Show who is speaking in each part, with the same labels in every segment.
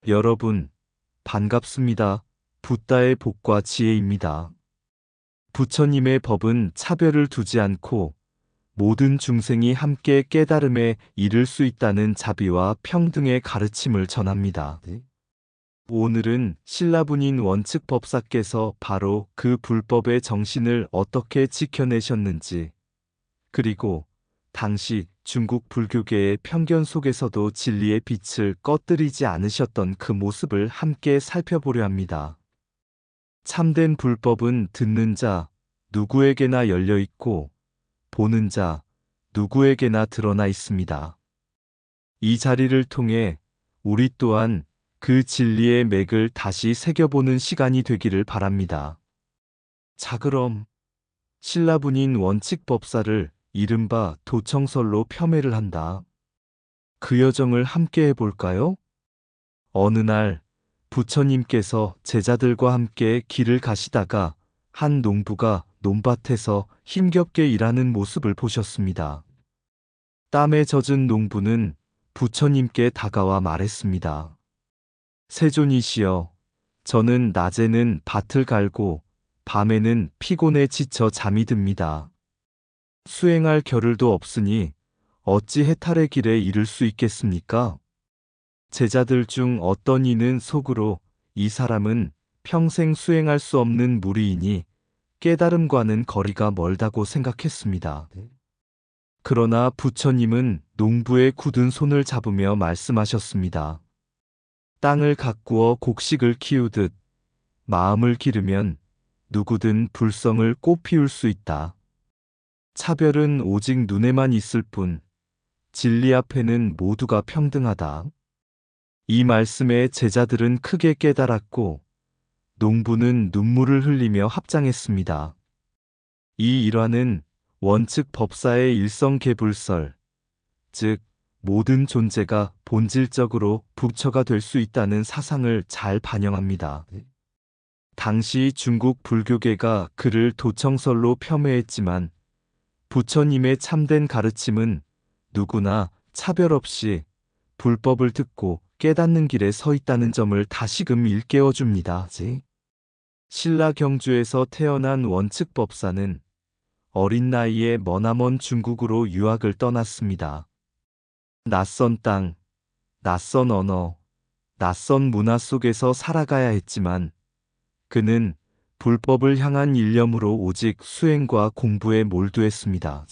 Speaker 1: 여러분, 반갑습니다. 붓다의 복과 지혜입니다. 부처님의 법은 차별을 두지 않고 모든 중생이 함께 깨달음에 이를 수 있다는 자비와 평등의 가르침을 전합니다. 오늘은 신라분인 원측법사께서 바로 그 불법의 정신을 어떻게 지켜내셨는지, 그리고 당시 중국 불교계의 편견 속에서도 진리의 빛을 꺼뜨리지 않으셨던 그 모습을 함께 살펴보려 합니다. 참된 불법은 듣는 자 누구에게나 열려 있고 보는 자 누구에게나 드러나 있습니다. 이 자리를 통해 우리 또한 그 진리의 맥을 다시 새겨보는 시간이 되기를 바랍니다. 자, 그럼 신라분인 원칙법사를 이른바 도청설로 폄훼를 한다. 그 여정을 함께 해볼까요? 어느 날 부처님께서 제자들과 함께 길을 가시다가 한 농부가 논밭에서 힘겹게 일하는 모습을 보셨습니다. 땀에 젖은 농부는 부처님께 다가와 말했습니다. 세존이시여, 저는 낮에는 밭을 갈고 밤에는 피곤에 지쳐 잠이 듭니다. 수행할 겨를도 없으니 어찌 해탈의 길에 이를 수 있겠습니까? 제자들 중 어떤 이는 속으로 이 사람은 평생 수행할 수 없는 무리이니 깨달음과는 거리가 멀다고 생각했습니다. 그러나 부처님은 농부의 굳은 손을 잡으며 말씀하셨습니다. 땅을 가꾸어 곡식을 키우듯 마음을 기르면 누구든 불성을 꽃 피울 수 있다. 차별은 오직 눈에만 있을 뿐 진리 앞에는 모두가 평등하다. 이 말씀에 제자들은 크게 깨달았고 농부는 눈물을 흘리며 합장했습니다. 이 일화는 원측 법사의 일성개불설, 즉 모든 존재가 본질적으로 부처가 될 수 있다는 사상을 잘 반영합니다. 당시 중국 불교계가 그를 도청설로 폄훼했지만 부처님의 참된 가르침은 누구나 차별 없이 불법을 듣고 깨닫는 길에 서 있다는 점을 다시금 일깨워줍니다. 신라 경주에서 태어난 원측법사는 어린 나이에 머나먼 중국으로 유학을 떠났습니다. 낯선 땅, 낯선 언어, 낯선 문화 속에서 살아가야 했지만 그는 불법을 향한 일념으로 오직 수행과 공부에 몰두했습니다.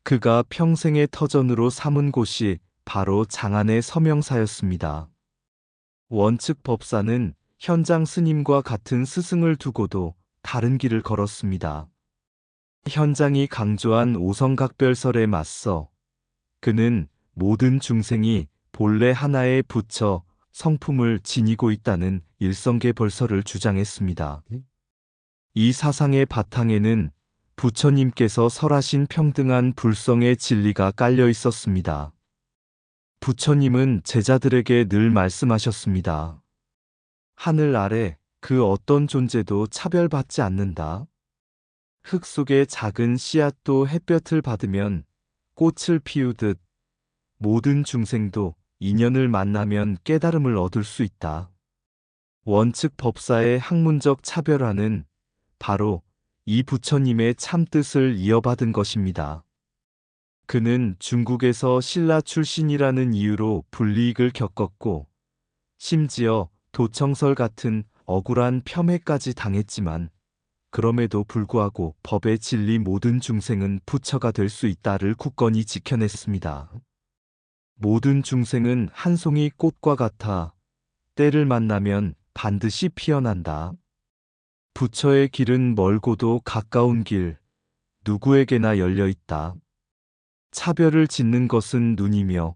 Speaker 1: 그가 평생의 터전으로 삼은 곳이 바로 장안의 서명사였습니다. 원측 법사는 현장 스님과 같은 스승을 두고도 다른 길을 걸었습니다. 현장이 강조한 오성각별설에 맞서 그는 모든 중생이 본래 하나의 부처, 성품을 지니고 있다는 일성계벌설을 주장했습니다. 이 사상의 바탕에는 부처님께서 설하신 평등한 불성의 진리가 깔려 있었습니다. 부처님은 제자들에게 늘 말씀하셨습니다. 하늘 아래 그 어떤 존재도 차별받지 않는다. 흙 속의 작은 씨앗도 햇볕을 받으면 꽃을 피우듯 모든 중생도 인연을 만나면 깨달음을 얻을 수 있다. 원측 법사의 학문적 차별화는 바로 이 부처님의 참뜻을 이어받은 것입니다. 그는 중국에서 신라 출신이라는 이유로 불이익을 겪었고 심지어 도청설 같은 억울한 폄훼까지 당했지만 그럼에도 불구하고 법의 진리 모든 중생은 부처가 될 수 있다를 굳건히 지켜냈습니다. 모든 중생은 한 송이 꽃과 같아 때를 만나면 반드시 피어난다. 부처의 길은 멀고도 가까운 길, 누구에게나 열려 있다. 차별을 짓는 것은 눈이며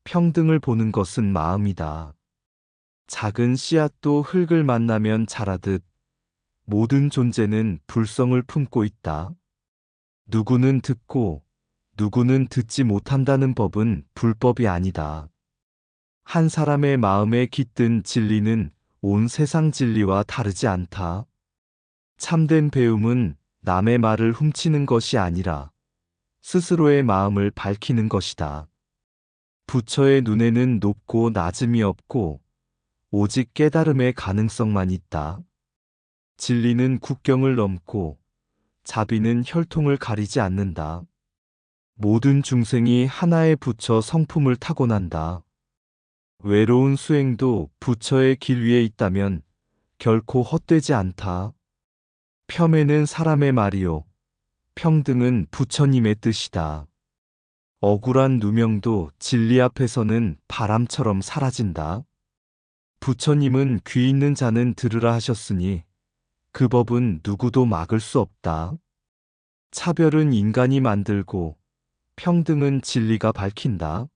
Speaker 1: 평등을 보는 것은 마음이다. 작은 씨앗도 흙을 만나면 자라듯 모든 존재는 불성을 품고 있다. 누구는 듣고 누구는 듣지 못한다는 법은 불법이 아니다. 한 사람의 마음에 깃든 진리는 온 세상 진리와 다르지 않다. 참된 배움은 남의 말을 훔치는 것이 아니라 스스로의 마음을 밝히는 것이다. 부처의 눈에는 높고 낮음이 없고 오직 깨달음의 가능성만 있다. 진리는 국경을 넘고 자비는 혈통을 가리지 않는다. 모든 중생이 하나의 부처 성품을 타고난다. 외로운 수행도 부처의 길 위에 있다면 결코 헛되지 않다. 폄훼는 사람의 말이요. 평등은 부처님의 뜻이다. 억울한 누명도 진리 앞에서는 바람처럼 사라진다. 부처님은 귀 있는 자는 들으라 하셨으니 그 법은 누구도 막을 수 없다. 차별은 인간이 만들고 평등은 진리가 밝힌다.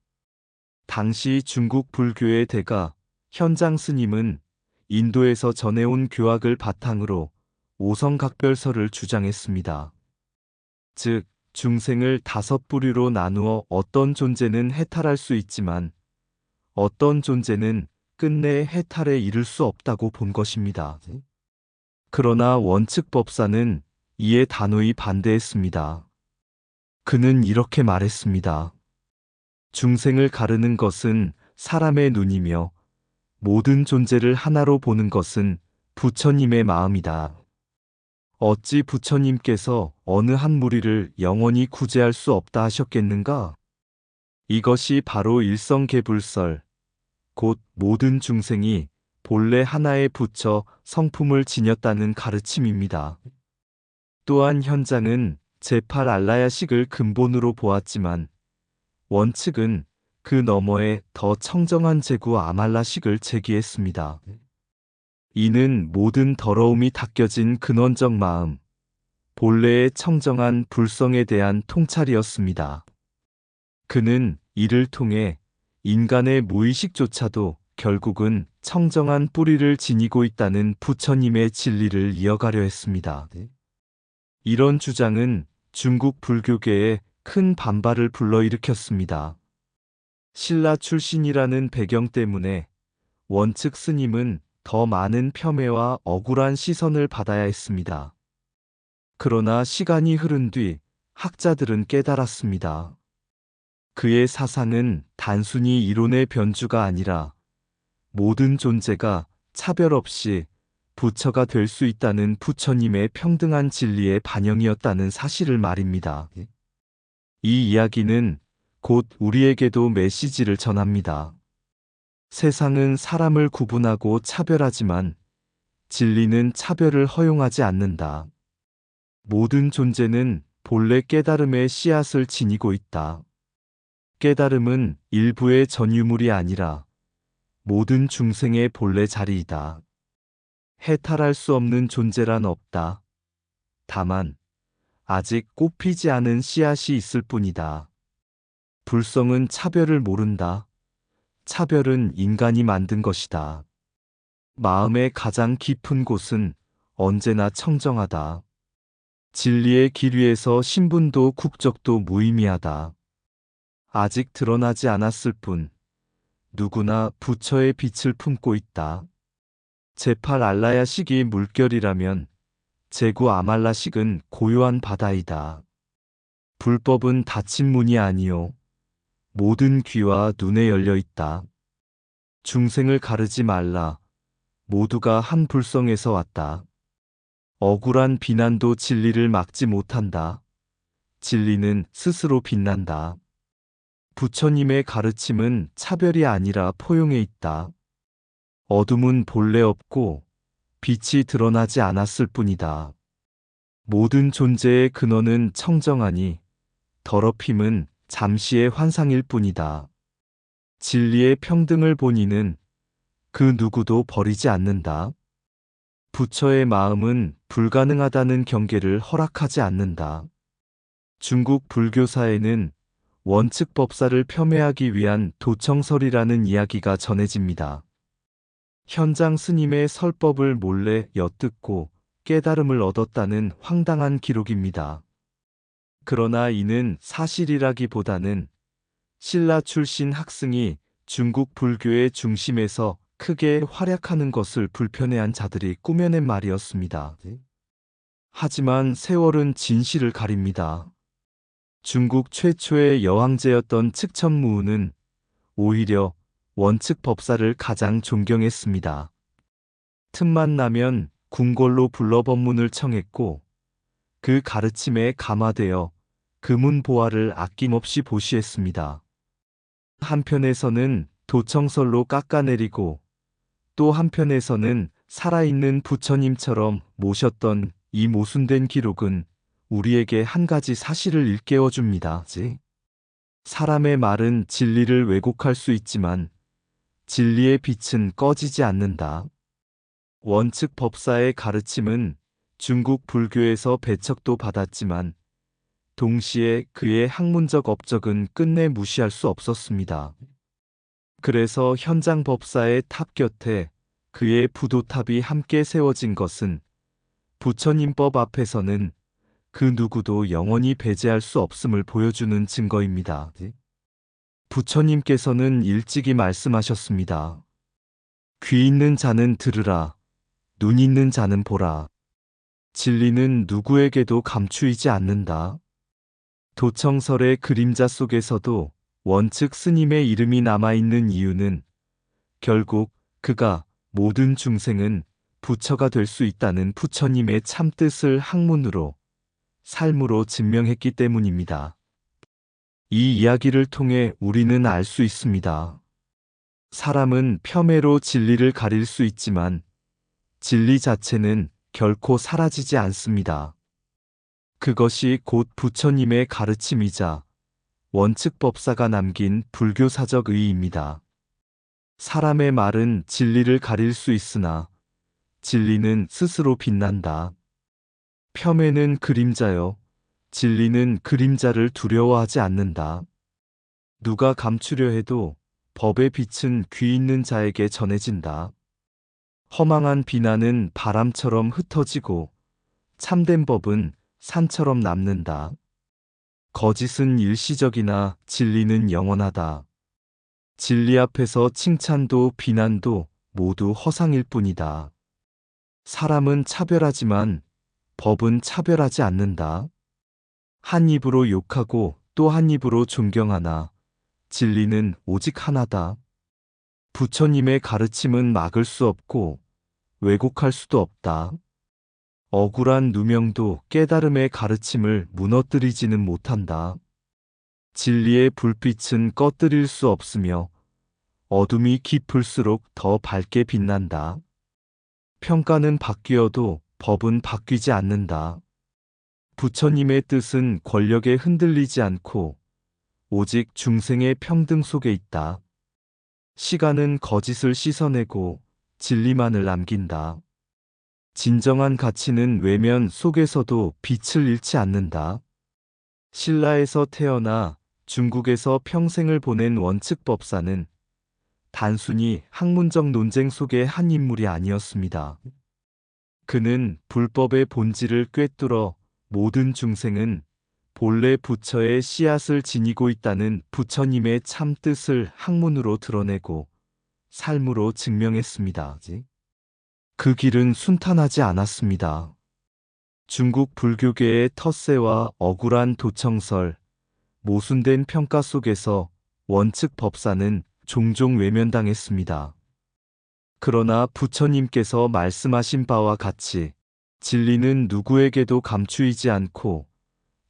Speaker 1: 당시 중국 불교의 대가 현장 스님은 인도에서 전해온 교학을 바탕으로 오성각별설을 주장했습니다. 즉, 중생을 5부류로 나누어 어떤 존재는 해탈할 수 있지만 어떤 존재는 끝내 해탈에 이를 수 없다고 본 것입니다. 그러나 원측법사는 이에 단호히 반대했습니다. 그는 이렇게 말했습니다. 중생을 가르는 것은 사람의 눈이며 모든 존재를 하나로 보는 것은 부처님의 마음이다. 어찌 부처님께서 어느 한 무리를 영원히 구제할 수 없다 하셨겠는가? 이것이 바로 일성계불설, 곧 모든 중생이 본래 하나의 부처 성품을 지녔다는 가르침입니다. 또한 현장은 제8알라야식을 근본으로 보았지만 원측은 그 너머에 더 청정한 제구 아말라식을 제기했습니다. 이는 모든 더러움이 닦여진 근원적 마음, 본래의 청정한 불성에 대한 통찰이었습니다. 그는 이를 통해 인간의 무의식조차도 결국은 청정한 뿌리를 지니고 있다는 부처님의 진리를 이어가려 했습니다. 이런 주장은 중국 불교계에 큰 반발을 불러일으켰습니다. 신라 출신이라는 배경 때문에 원측 스님은 더 많은 폄훼와 억울한 시선을 받아야 했습니다. 그러나 시간이 흐른 뒤 학자들은 깨달았습니다. 그의 사상은 단순히 이론의 변주가 아니라 모든 존재가 차별 없이 부처가 될 수 있다는 부처님의 평등한 진리의 반영이었다는 사실을 말입니다. 이 이야기는 곧 우리에게도 메시지를 전합니다. 세상은 사람을 구분하고 차별하지만 진리는 차별을 허용하지 않는다. 모든 존재는 본래 깨달음의 씨앗을 지니고 있다. 깨달음은 일부의 전유물이 아니라 모든 중생의 본래 자리이다. 해탈할 수 없는 존재란 없다. 다만 아직 꽃피지 않은 씨앗이 있을 뿐이다. 불성은 차별을 모른다. 차별은 인간이 만든 것이다. 마음의 가장 깊은 곳은 언제나 청정하다. 진리의 길 위에서 신분도 국적도 무의미하다. 아직 드러나지 않았을 뿐 누구나 부처의 빛을 품고 있다. 제8알라야식이 물결이라면 제9아말라식은 고요한 바다이다. 불법은 닫힌 문이 아니요 모든 귀와 눈에 열려 있다. 중생을 가르지 말라. 모두가 한 불성에서 왔다. 억울한 비난도 진리를 막지 못한다. 진리는 스스로 빛난다. 부처님의 가르침은 차별이 아니라 포용에 있다. 어둠은 본래 없고 빛이 드러나지 않았을 뿐이다. 모든 존재의 근원은 청정하니 더럽힘은 잠시의 환상일 뿐이다. 진리의 평등을 본 이는 그 누구도 버리지 않는다. 부처의 마음은 불가능하다는 경계를 허락하지 않는다. 중국 불교사에는 원측법사를 폄훼하기 위한 도청설이라는 이야기가 전해집니다. 현장 스님의 설법을 몰래 엿듣고 깨달음을 얻었다는 황당한 기록입니다. 그러나 이는 사실이라기보다는 신라 출신 학승이 중국 불교의 중심에서 크게 활약하는 것을 불편해한 자들이 꾸며낸 말이었습니다. 하지만 세월은 진실을 가립니다. 중국 최초의 여황제였던 측천무우는 오히려 원측 법사를 가장 존경했습니다. 틈만 나면 궁궐로 불러 법문을 청했고 그 가르침에 감화되어 금운 보화를 아낌없이 보시했습니다. 한편에서는 도청설로 깎아내리고 또 한편에서는 살아있는 부처님처럼 모셨던 이 모순된 기록은 우리에게 한 가지 사실을 일깨워 줍니다. 사람의 말은 진리를 왜곡할 수 있지만 진리의 빛은 꺼지지 않는다. 원측 법사의 가르침은 중국 불교에서 배척도 받았지만 동시에 그의 학문적 업적은 끝내 무시할 수 없었습니다. 그래서 현장 법사의 탑 곁에 그의 부도탑이 함께 세워진 것은 부처님법 앞에서는 그 누구도 영원히 배제할 수 없음을 보여주는 증거입니다. 부처님께서는 일찍이 말씀하셨습니다. 귀 있는 자는 들으라, 눈 있는 자는 보라. 진리는 누구에게도 감추이지 않는다. 도청설의 그림자 속에서도 원측 스님의 이름이 남아있는 이유는 결국 그가 모든 중생은 부처가 될 수 있다는 부처님의 참뜻을 학문으로, 삶으로 증명했기 때문입니다. 이 이야기를 통해 우리는 알 수 있습니다. 사람은 폄훼로 진리를 가릴 수 있지만 진리 자체는 결코 사라지지 않습니다. 그것이 곧 부처님의 가르침이자 원측 법사가 남긴 불교사적 의의입니다. 사람의 말은 진리를 가릴 수 있으나 진리는 스스로 빛난다. 폄훼는 그림자요, 진리는 그림자를 두려워하지 않는다. 누가 감추려 해도 법의 빛은 귀 있는 자에게 전해진다. 허망한 비난은 바람처럼 흩어지고 참된 법은 산처럼 남는다. 거짓은 일시적이나 진리는 영원하다. 진리 앞에서 칭찬도 비난도 모두 허상일 뿐이다. 사람은 차별하지만 법은 차별하지 않는다. 한 입으로 욕하고 또 한 입으로 존경하나 진리는 오직 하나다. 부처님의 가르침은 막을 수 없고 왜곡할 수도 없다. 억울한 누명도 깨달음의 가르침을 무너뜨리지는 못한다. 진리의 불빛은 꺼뜨릴 수 없으며 어둠이 깊을수록 더 밝게 빛난다. 평가는 바뀌어도 법은 바뀌지 않는다. 부처님의 뜻은 권력에 흔들리지 않고 오직 중생의 평등 속에 있다. 시간은 거짓을 씻어내고 진리만을 남긴다. 진정한 가치는 외면 속에서도 빛을 잃지 않는다. 신라에서 태어나 중국에서 평생을 보낸 원측 법사는 단순히 학문적 논쟁 속의 한 인물이 아니었습니다. 그는 불법의 본질을 꿰뚫어 모든 중생은 본래 부처의 씨앗을 지니고 있다는 부처님의 참뜻을 학문으로 드러내고 삶으로 증명했습니다. 그 길은 순탄하지 않았습니다. 중국 불교계의 텃세와 억울한 도청설, 모순된 평가 속에서 원측 법사는 종종 외면당했습니다. 그러나 부처님께서 말씀하신 바와 같이 진리는 누구에게도 감추이지 않고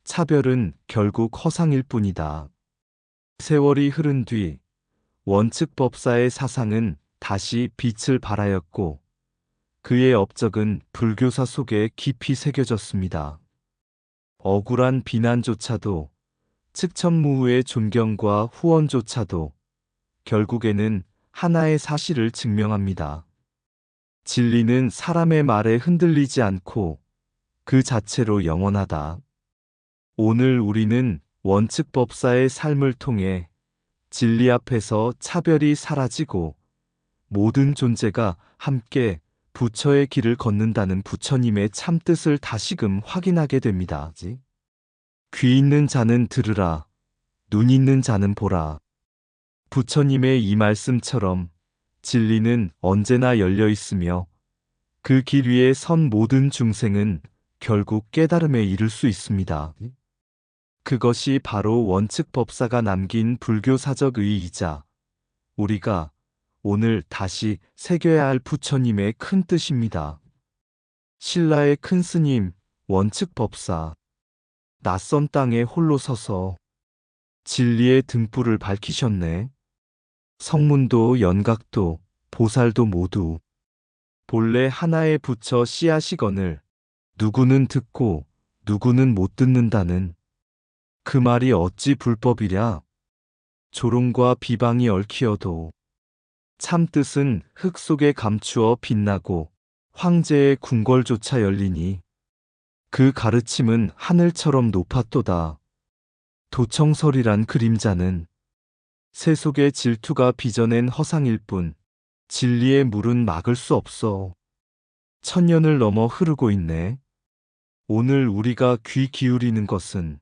Speaker 1: 차별은 결국 허상일 뿐이다. 세월이 흐른 뒤 원측 법사의 사상은 다시 빛을 발하였고 그의 업적은 불교사 속에 깊이 새겨졌습니다. 억울한 비난조차도 측천무후의 존경과 후원조차도 결국에는 하나의 사실을 증명합니다. 진리는 사람의 말에 흔들리지 않고 그 자체로 영원하다. 오늘 우리는 원측 법사의 삶을 통해 진리 앞에서 차별이 사라지고 모든 존재가 함께 부처의 길을 걷는다는 부처님의 참뜻을 다시금 확인하게 됩니다. 귀 있는 자는 들으라, 눈 있는 자는 보라. 부처님의 이 말씀처럼 진리는 언제나 열려 있으며 그 길 위에 선 모든 중생은 결국 깨달음에 이를 수 있습니다. 그것이 바로 원측 법사가 남긴 불교사적 의의이자 우리가 오늘 다시 새겨야 할 부처님의 큰 뜻입니다. 신라의 큰 스님, 원측 법사. 낯선 땅에 홀로 서서 진리의 등불을 밝히셨네. 성문도 연각도 보살도 모두 본래 하나에 붙여 씨앗이거늘 누구는 듣고 누구는 못 듣는다는 그 말이 어찌 불법이랴. 조롱과 비방이 얽히어도 참 뜻은 흙 속에 감추어 빛나고 황제의 궁궐조차 열리니 그 가르침은 하늘처럼 높았도다. 도청설이란 그림자는 새 속의 질투가 빚어낸 허상일 뿐 진리의 물은 막을 수 없어. 천년을 넘어 흐르고 있네. 오늘 우리가 귀 기울이는 것은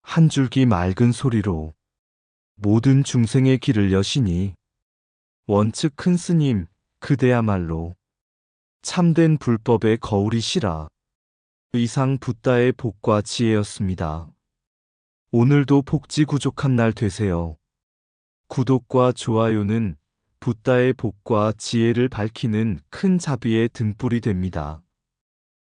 Speaker 1: 한 줄기 맑은 소리로 모든 중생의 길을 여시니 원측 큰 스님, 그대야말로 참된 불법의 거울이시라. 이상 붓다의 복과 지혜였습니다. 오늘도 복지구족한 날 되세요. 구독과 좋아요는 붓다의 복과 지혜를 밝히는 큰 자비의 등불이 됩니다.